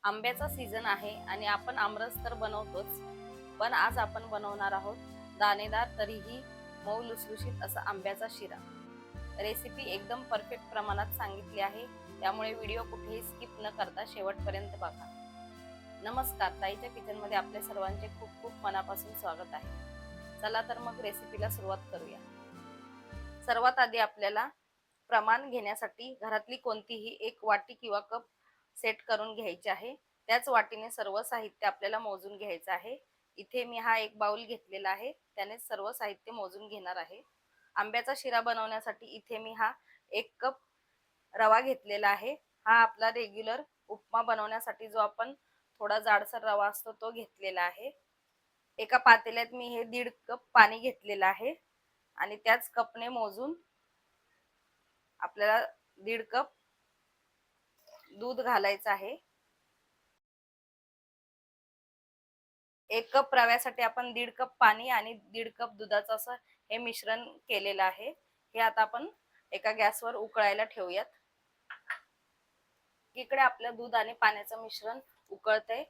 आंब्याचा सीझन आहे आणि आपण आमरस तर बनवतोच, पण आज आपण बनवणार आहोत दाणेदार तरीही मऊ लुसलुशीत असा आंब्याचा शिरा. रेसिपी एकदम परफेक्ट प्रमाणात सांगितली आहे, त्यामुळे व्हिडिओ कुठेही स्किप न करता शेवटपर्यंत बघा. नमस्कार, ताईच्या किचनमध्ये आपल्या सर्वांचे खूप खूप मनापासून स्वागत आहे. चला तर मग रेसिपीला सुरुवात करूया. सर्वात आधी आपल्याला प्रमाण घेण्यासाठी घरातली कोणतीही एक वाटी किंवा कप सेट करून घ्यायचे आहे. त्याच वाटीने सर्व साहित्य आपल्याला मोजून घ्यायचं आहे. इथे मी हा एक बाउल घेतलेला आहे, त्याने सर्व साहित्य मोजून घेणार आहे. आंब्याचा शिरा बनवण्यासाठी इथे मी हा 1 कप रवा घेतलेला आहे. हा आपला रेग्युलर उपमा बनवण्यासाठी जो आपण थोडा जाडसर रवा असतो तो घेतलेला आहे. एका पातेल्यात मी हे 1.5 कप पाणी घेतलेलं आहे आणि त्याच कपने मोजून आपल्याला 1.5 कप दूध घालायचं आहे. 1 कप रव्यासाठी आपण 1.5 कप पाणी आणि 1.5 कप दुधाचं असं हे मिश्रण केलेलं आहे. हे आता आपण एका गॅसवर उकळायला ठेवूयात. इकडे आपलं दूध आणि पाण्याचं मिश्रण उकळतंय,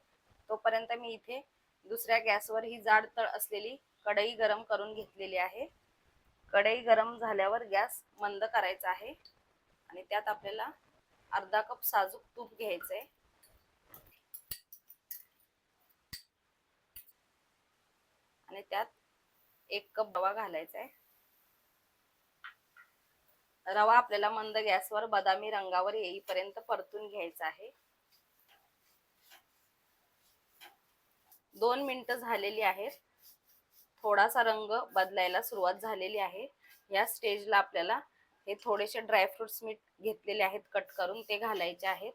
तोपर्यंत मी इथे दुसऱ्या गॅसवर ही जाड तळ असलेली कढई गरम करून घेतलेली आहे. कढई गरम झाल्यावर गॅस मंद करायचा आहे आणि त्यात आपल्याला अर्धा कप साजूक तूप घ्यायचंय आणि त्यात 1 कप रवा घालायचा आहे. रवा आपल्याला मंद गॅसवर बदामी रंगावर येईपर्यंत परतून घ्यायचा आहे. 2 मिनिटं झालेली आहेत. थोडासा रंग बदलायला सुरुवात झालेली आहे. या स्टेजला आपल्याला हे थोडेसे ड्रायफ्रुट्स मी घेतलेले आहेत कट करून, ते घालायचे आहेत.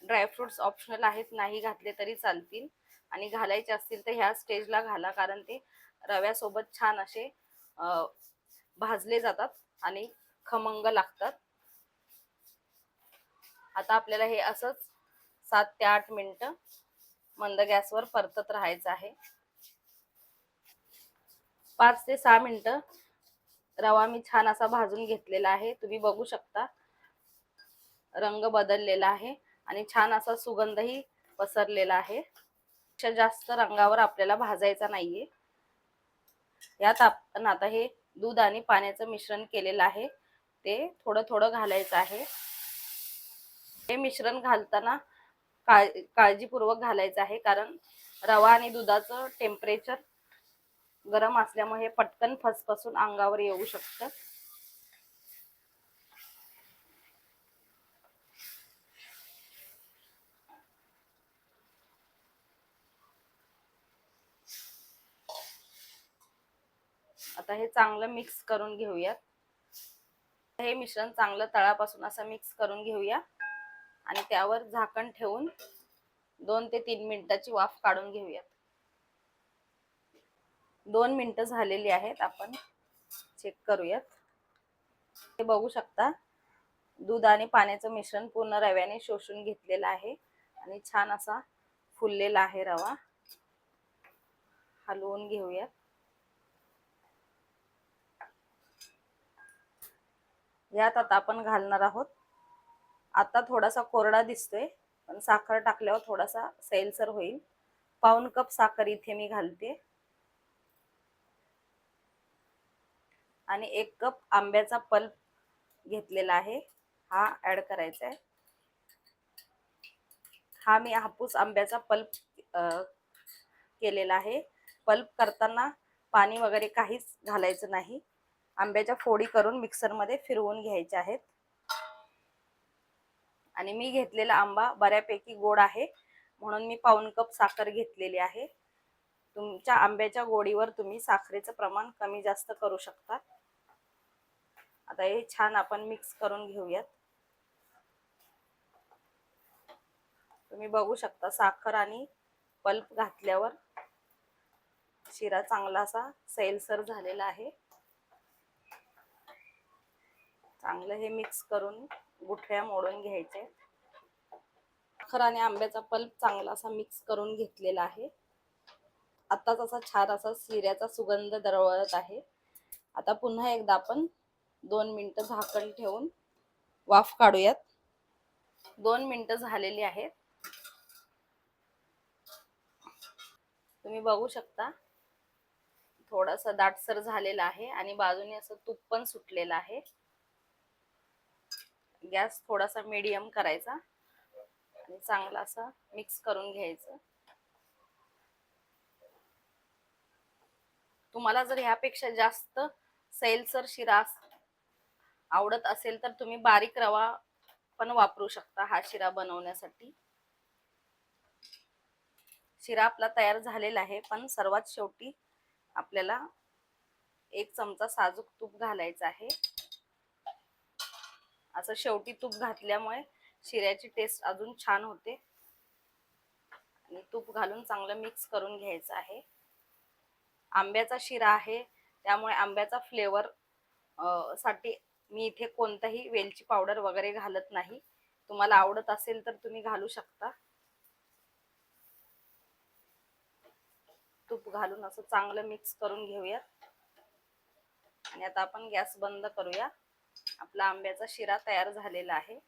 ड्रायफ्रुट्स ऑप्शनल आहेत, नाही घातले तरी चालतील आणि घालायचे असतील तर ह्या स्टेजला घाला, कारण ते रव्यासोबत छान असे भाजले जातात आणि खमंग लागतात. आता आपल्याला हे असंच 7 ते 8 मिनिटं मंद गॅसवर परतत राहायचं आहे. 5 ते 6 मिनिटं रवा मी छान असा भाजून घेतलेला आहे. तुम्ही बघू शकता रंग बदललेला आहे आणि छान असा सुगंधही पसरलेला आहे. जास्त रंगावर आपल्याला भाजायचा नाहीये. यात आपण आता हे दूध आणि पाण्याचं मिश्रण केलेलं आहे ते थोडं थोडं घालायचं आहे. हे मिश्रण घालताना काळजीपूर्वक घालायचं आहे, कारण रवा आणि दुधाचं टेम्परेचर गरम असल्यामुळे पटकन फसफसून अंगावर येऊ शकतं. आता हे चांगलं मिक्स करून घेऊयात. हे मिश्रण चांगलं तळापासून असं मिक्स करून घेऊया आणि त्यावर झाकण ठेवून 2 ते 3 मिनिटाची वाफ काढून घेऊयात. 2 मिनिटं झालेली आहेत, आपण चेक करूयात. हे बघू शकता दूध आणि पाण्याचं मिश्रण पूर्ण रव्याने शोषून घेतलेलं आहे आणि छान असा फुललेला आहे रवा. हलवून घेऊयात. यात आता आपण घालणार आहोत, आता थोडासा कोरडा दिसतोय पण साखर टाकल्यावर थोडासा सैलसर होईल. 1/4 कप साखर इथे मी घालते आणि 1 कप आंब्याचा पल्प घेतलेला आहे, हा ऍड करायचा आहे. हा मी हापूस आंब्याचा पल्प केलेला आहे. पल्प करताना पाणी वगैरे काहीच घालायचं नाही. आंब्याच्या फोडी करून मिक्सरमध्ये फिरवून घ्यायच्या आहेत. आणि मी घेतलेला आंबा बऱ्यापैकी गोड आहे, म्हणून मी 1/4 कप साखर घेतलेली आहे. तुमच्या आंब्याच्या गोडीवर तुम्ही साखरेचं प्रमाण कमी जास्त करू शकता. आता हे छान आपण मिक्स करून घेऊयात. तुम्ही बघू शकता साखर आणि पल्प घातल्यावर शिरा चांगला असा सैलसर झालेला आहे. चांगलं हे मिक्स करून गुठळ्या मोडून घ्यायचे. साखर आणि आंब्याचा पल्प चांगला असा मिक्स करून घेतलेला आहे. आताच असा छान असा शिऱ्याचा सुगंध दरवळत आहे. आता पुन्हा एकदा आपण 2 मिनिटं झाकण ठेवून वाफ काढूयात. 2 मिनिटं झालेली आहेत. तुम्ही बघू शकता थोडासा दाटसर झालेला आहे आणि बाजूने असं तूप पण सुटलेलं आहे. गॅस थोडासा मीडियम करायचा आणि चांगला असा मिक्स करून घ्यायचं. तुम्हाला जर ह्यापेक्षा जास्त सैलसर शिरा आवडत असेल तर तुम्ही बारीक रवा पण वापरू शकता हा शिरा बनवण्यासाठी. शिरा आपला तयार झालेला आहे, पण सर्वात शेवटी आपल्याला 1 चमचा साजूक तूप घालायचं आहे. असं शेवटी तूप घातल्यामुळे शिऱ्याची टेस्ट अजून छान होते. आणि तूप घालून चांगलं मिक्स करून घ्यायचं आहे. आंब्याचा शिरा आहे त्यामुळे आंब्याचा फ्लेवर साठी मी इथे कोणताही वेलची पावडर वगैरे घालत नाही. तुम्हाला आवडत असेल तर तुम्ही घालू शकता. तूप घालून असं चांगलं मिक्स करून घेऊया आणि आता आपण गॅस बंद करूया. आपला आंब्याचा शिरा तयार झालेला आहे.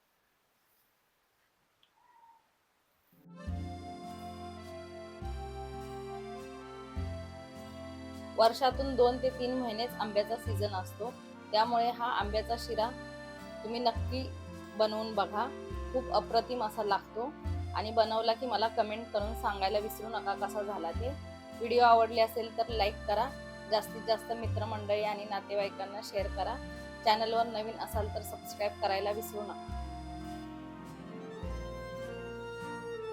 वर्षातून 2 ते 3 महिनेच आंब्याचा सीझन असतो, त्यामुळे हा आंब्याचा शिरा तुम्ही नक्की बनवून बघा. खूप अप्रतिम असा लागतो आणि बनवला की मला कमेंट करून सांगायला विसरू नका कसा झाला ते. व्हिडिओ आवडले असेल तर लाईक करा, जास्तीत जास्त मित्रमंडळी आणि नातेवाईकांना शेअर करा. चॅनलवर नवीन असाल तर सबस्क्राईब करायला विसरू नका.